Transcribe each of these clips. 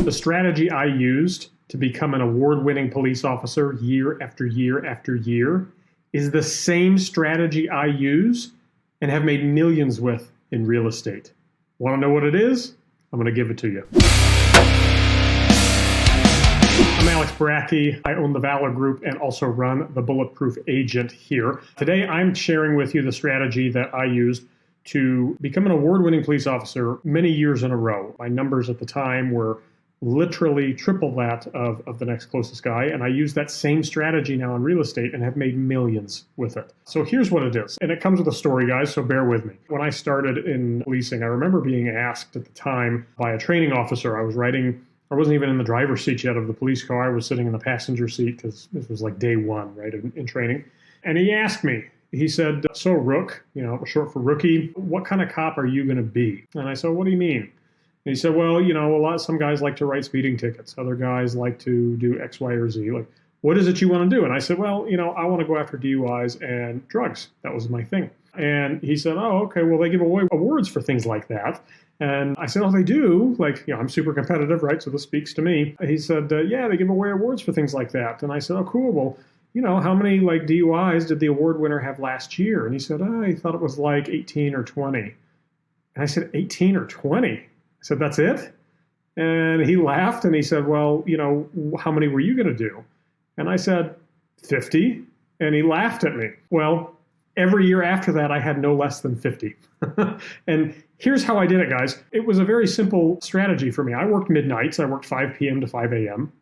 The strategy I used to become an award-winning police officer year after year after year is the same strategy I use and have made millions with in real estate. Want to know what it is? I'm going to give it to you. I'm Alex Brackey. I own the Valor Group and also run the Bulletproof Agent here. Today, I'm sharing with you the strategy that I used to become an award-winning police officer many years in a row. My numbers at the time were literally triple that of the next closest guy, and I use that same strategy now in real estate and have made millions with it. So here's what it is, and it comes with a story, guys, so bear with me. When I started in policing, I remember being asked at the time by a training officer. I wasn't even in the driver's seat yet of the police car. I was sitting in the passenger seat because this was like day one, right, in training. And he asked me, he said, "So Rook, short for rookie, what kind of cop are you going to be?" And I said, "What do you mean?" And he said, "Well, some guys like to write speeding tickets. Other guys like to do X, Y, or Z. Like, what is it you want to do?" And I said, "Well, I want to go after DUIs and drugs. That was my thing." And he said, "Oh, okay, well, they give away awards for things like that." And I said, "Oh, they do? I'm super competitive, right? So this speaks to me." He said, "Yeah, they give away awards for things like that." And I said, "Oh, cool. Well, how many DUIs did the award winner have last year?" And he said, "Oh, he thought it was like 18 or 20. And I said, 18 or 20? I said, "That's it?" And he laughed and he said, "Well, how many were you going to do?" And I said, 50. And he laughed at me. Well, every year after that, I had no less than 50. And here's how I did it, guys. It was a very simple strategy for me. I worked midnights. I worked 5 p.m. to 5 a.m.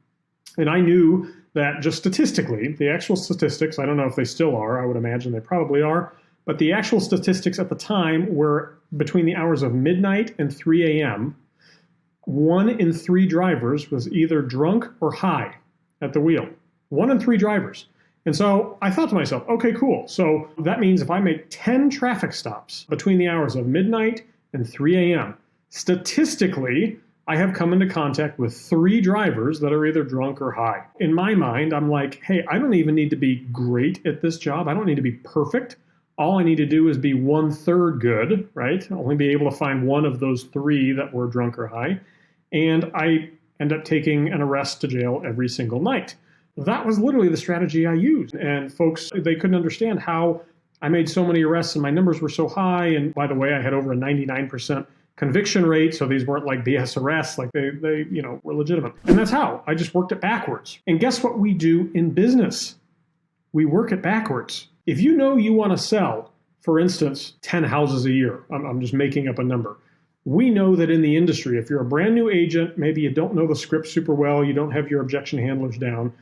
And I knew that just statistically, the actual statistics, I don't know if they still are. I would imagine they probably are. But the actual statistics at the time were between the hours of midnight and 3 a.m., 1 in 3 drivers was either drunk or high at the wheel. 1 in 3 drivers. And so I thought to myself, okay, cool. So that means if I make 10 traffic stops between the hours of midnight and 3 a.m., statistically, I have come into contact with 3 drivers that are either drunk or high. In my mind, I'm like, hey, I don't even need to be great at this job. I don't need to be perfect. All I need to do is be 1/3 good, right? Only be able to find one of those 3 that were drunk or high. And I end up taking an arrest to jail every single night. That was literally the strategy I used. And folks, they couldn't understand how I made so many arrests and my numbers were so high. And by the way, I had over a 99% conviction rate. So these weren't like BS arrests, like they were legitimate. And that's how I just worked it backwards. And guess what we do in business? We work it backwards. If you know you want to sell, for instance, 10 houses a year, I'm just making up a number. We know that in the industry, if you're a brand new agent, maybe you don't know the script super well, you don't have your objection handlers down,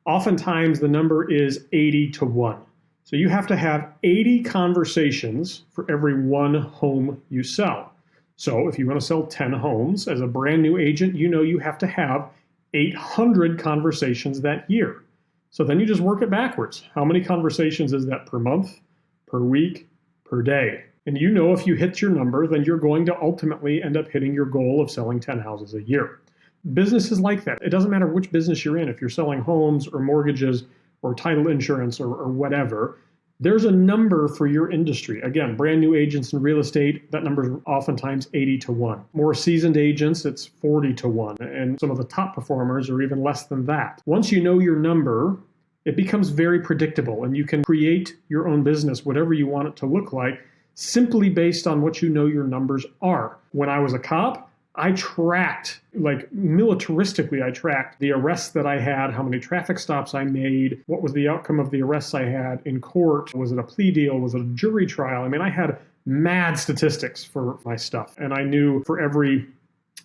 oftentimes the number is 80 to 1. So you have to have 80 conversations for every 1 home you sell. So if you want to sell 10 homes as a brand new agent, you have to have 800 conversations that year. So then you just work it backwards. How many conversations is that per month, per week, per day? And if you hit your number, then you're going to ultimately end up hitting your goal of selling 10 houses a year. Business is like that. It doesn't matter which business you're in. If you're selling homes or mortgages or title insurance or whatever, there's a number for your industry. Again, brand new agents in real estate, that number is oftentimes 80 to 1. More seasoned agents, it's 40 to 1. And some of the top performers are even less than that. Once you know your number, it becomes very predictable and you can create your own business, whatever you want it to look like, simply based on what you know your numbers are. When I was a cop, I tracked, militaristically, I tracked the arrests that I had, how many traffic stops I made, what was the outcome of the arrests I had in court, was it a plea deal, was it a jury trial? I mean, I had mad statistics for my stuff. And I knew for every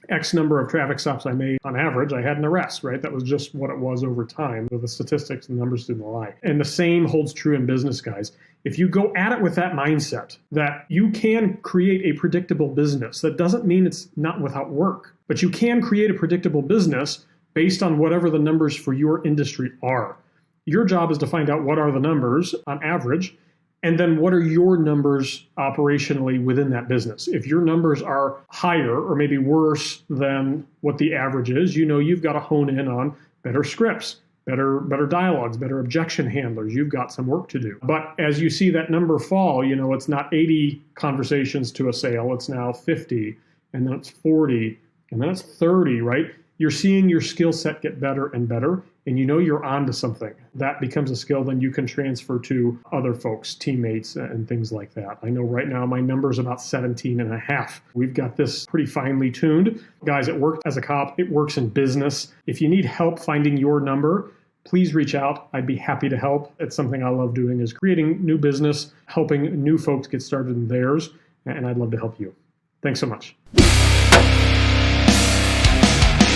X number of traffic stops I made, on average, I had an arrest, right? That was just what it was over time. So the statistics and numbers didn't lie. And the same holds true in business, guys. If you go at it with that mindset that you can create a predictable business, that doesn't mean it's not without work, but you can create a predictable business based on whatever the numbers for your industry are. Your job is to find out what are the numbers on average, and then what are your numbers operationally within that business? If your numbers are higher or maybe worse than what the average is, you've got to hone in on better scripts, better dialogues, better objection handlers. You've got some work to do. But as you see that number fall, it's not 80 conversations to a sale, it's now 50, and then it's 40, and then it's 30, right? you're seeing your skill set get better and better, and you know you're onto something. That becomes a skill then you can transfer to other folks, teammates, and things like that. I know right now my number is about 17 and a half. We've got this pretty finely tuned. Guys, it worked as a cop. It works in business. If you need help finding your number, please reach out. I'd be happy to help. It's something I love doing, is creating new business, helping new folks get started in theirs, and I'd love to help you. Thanks so much.